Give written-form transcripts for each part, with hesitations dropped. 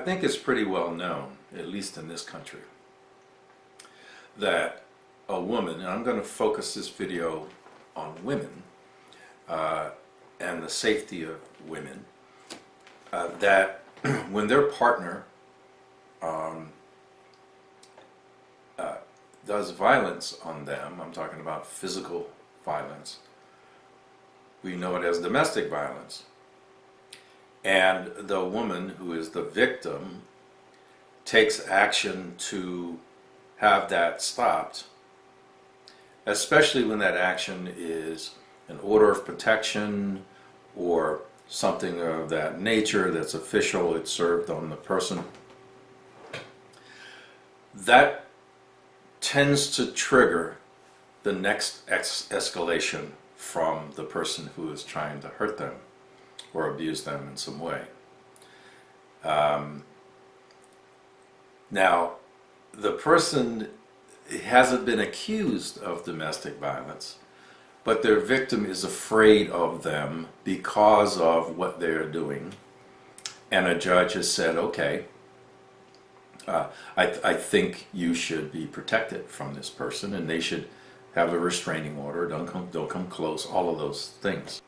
think it's pretty well known, at least in this country, that a woman, and I'm going to focus this video on women and the safety of women, that when their partner does violence on them, I'm talking about physical violence, we know it as domestic violence, and the woman who is the victim takes action to have that stopped, especially when that action is an order of protection or something of that nature that's official, it's served on the person, that tends to trigger the next escalation from the person who is trying to hurt them or abuse them in some way. Now, the person hasn't been accused of domestic violence, but their victim is afraid of them because of what they're doing, and a judge has said, okay, I think you should be protected from this person, and they should have a restraining order, don't come close, all of those things.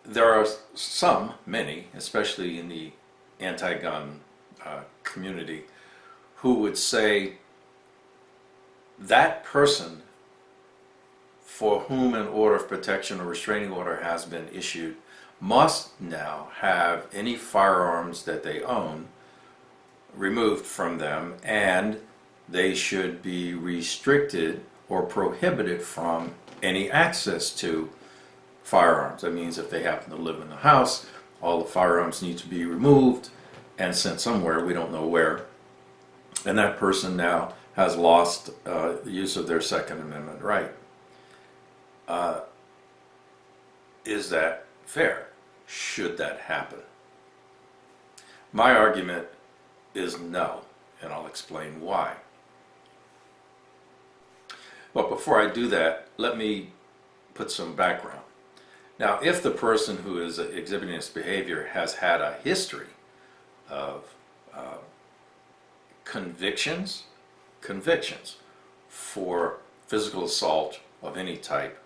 There are some, many, especially in the anti-gun community, who would say that person for whom an order of protection or restraining order has been issued must now have any firearms that they own removed from them, and they should be restricted or prohibited from any access to firearms. That means if they happen to live in the house, all the firearms need to be removed and sent somewhere, we don't know where, and that person now has lost the use of their Second Amendment right. Is that fair? Should that happen? My argument is no, and I'll explain why. But before I do that, let me put some background. Now, if the person who is exhibiting this behavior has had a history of convictions for physical assault of any type,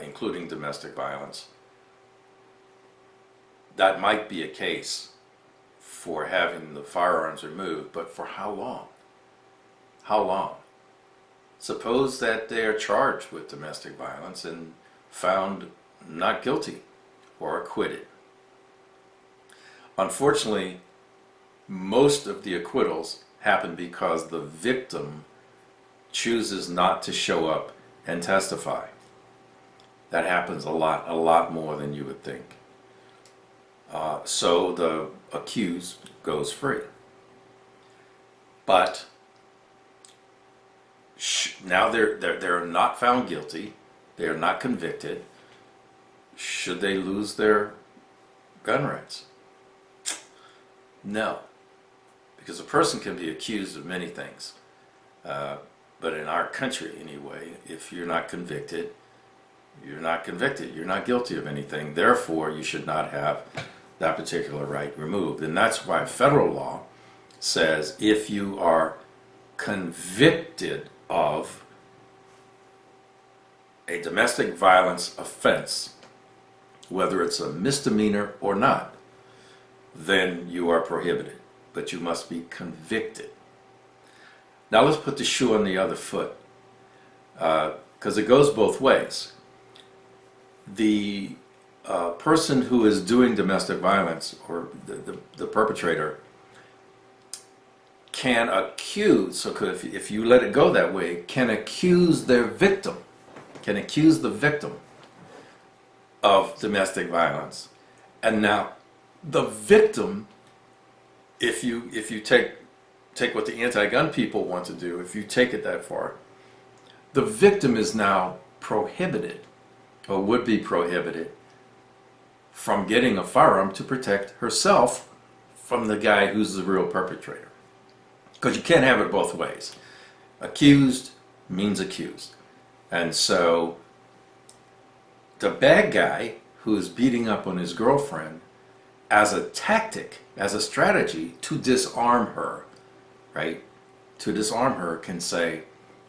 including domestic violence, that might be a case for having the firearms removed, but for how long? How long? Suppose that they are charged with domestic violence and found not guilty or acquitted. Unfortunately, most of the acquittals happen because the victim chooses not to show up and testify. That happens a lot more than you would think. So the accused goes free. But now they're not found guilty, they are not convicted. Should they lose their gun rights? No, because a person can be accused of many things, but in our country anyway, if you're not convicted, you're not convicted, you're not guilty of anything, therefore you should not have that particular right removed. And that's why federal law says if you are convicted of a domestic violence offense, whether it's a misdemeanor or not, then you are prohibited, but you must be convicted. Now let's put the shoe on the other foot, because it goes both ways. The person who is doing domestic violence, or the perpetrator, can accuse, so if you let it go that way, can accuse their victim, can accuse the victim of domestic violence. And now the victim, if you take what the anti-gun people want to do, if you take it that far, the victim is now prohibited, or would be prohibited, from getting a firearm to protect herself from the guy who's the real perpetrator. Because you can't have it both ways. Accused means accused. And so the bad guy who is beating up on his girlfriend as a tactic, as a strategy to disarm her, right? To disarm her can say,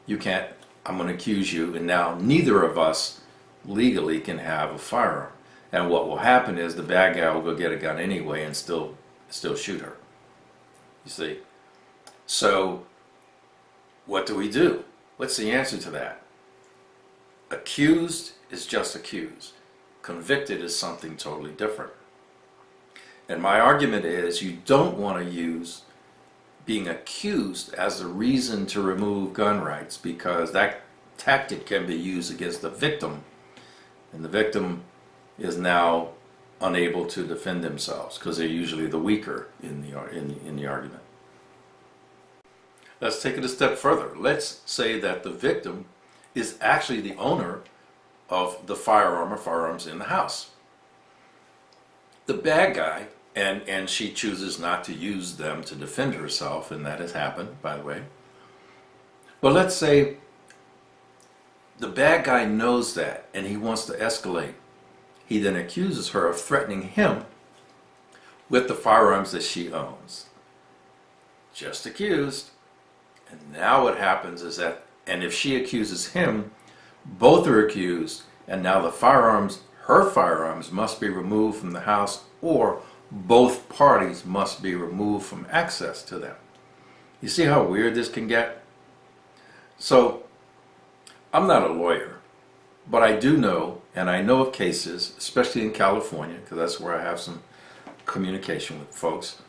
you can't, I'm going to accuse you, and now neither of us legally can have a firearm. And what will happen is the bad guy will go get a gun anyway and still shoot her. You see? So what do we do? What's the answer to that? Accused is just accused. Convicted is something totally different. And my argument is you don't want to use being accused as a reason to remove gun rights, because that tactic can be used against the victim, and the victim is now unable to defend themselves because they're usually the weaker in the argument. Let's take it a step further. Let's say that the victim is actually the owner of the firearm or firearms in the house. The bad guy, and she chooses not to use them to defend herself, and that has happened, by the way. But let's say the bad guy knows that and he wants to escalate. He then accuses her of threatening him with the firearms that she owns. Just accused. And now what happens is that, and if she accuses him, both are accused, and now the firearms, her firearms, must be removed from the house, or both parties must be removed from access to them. You see how weird this can get? So, I'm not a lawyer, but I do know, and I know of cases, especially in California, because that's where I have some communication with folks,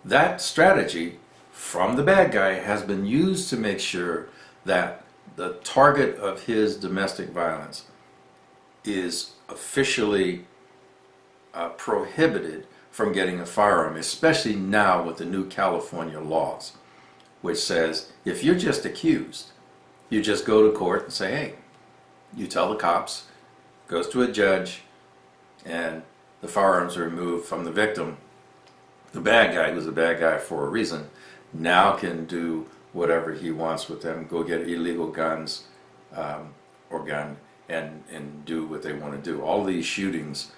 that strategy from the bad guy has been used to make sure that the target of his domestic violence is officially prohibited from getting a firearm, especially now with the new California laws, which says if you're just accused, you just go to court and say, hey, you tell the cops, goes to a judge, and the firearms are removed from the victim. The bad guy, who's a bad guy for a reason, now can do whatever he wants with them, go get illegal guns or gun and do what they want to do. All these shootings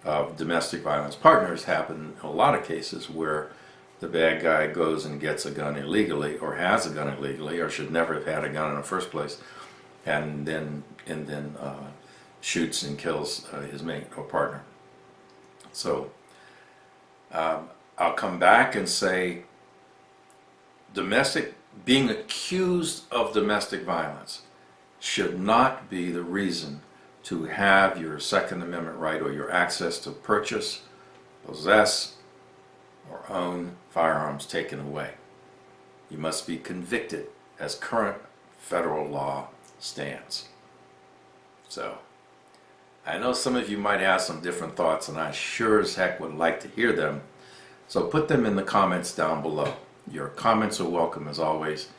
of domestic violence partners happen in a lot of cases where the bad guy goes and gets a gun illegally, or has a gun illegally, or should never have had a gun in the first place, and then shoots and kills his mate or partner. So I'll come back and say being accused of domestic violence should not be the reason to have your Second Amendment right or your access to purchase, possess, or own firearms taken away. You must be convicted as current federal law stands. So, I know some of you might have some different thoughts, and I sure as heck would like to hear them. So put them in the comments down below. Your comments are welcome as always.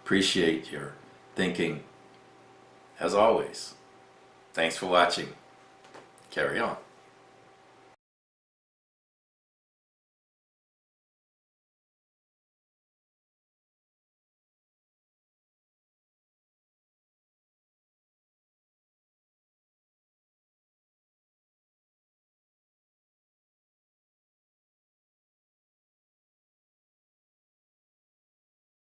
Appreciate your thinking as always. Thanks for watching. Carry on.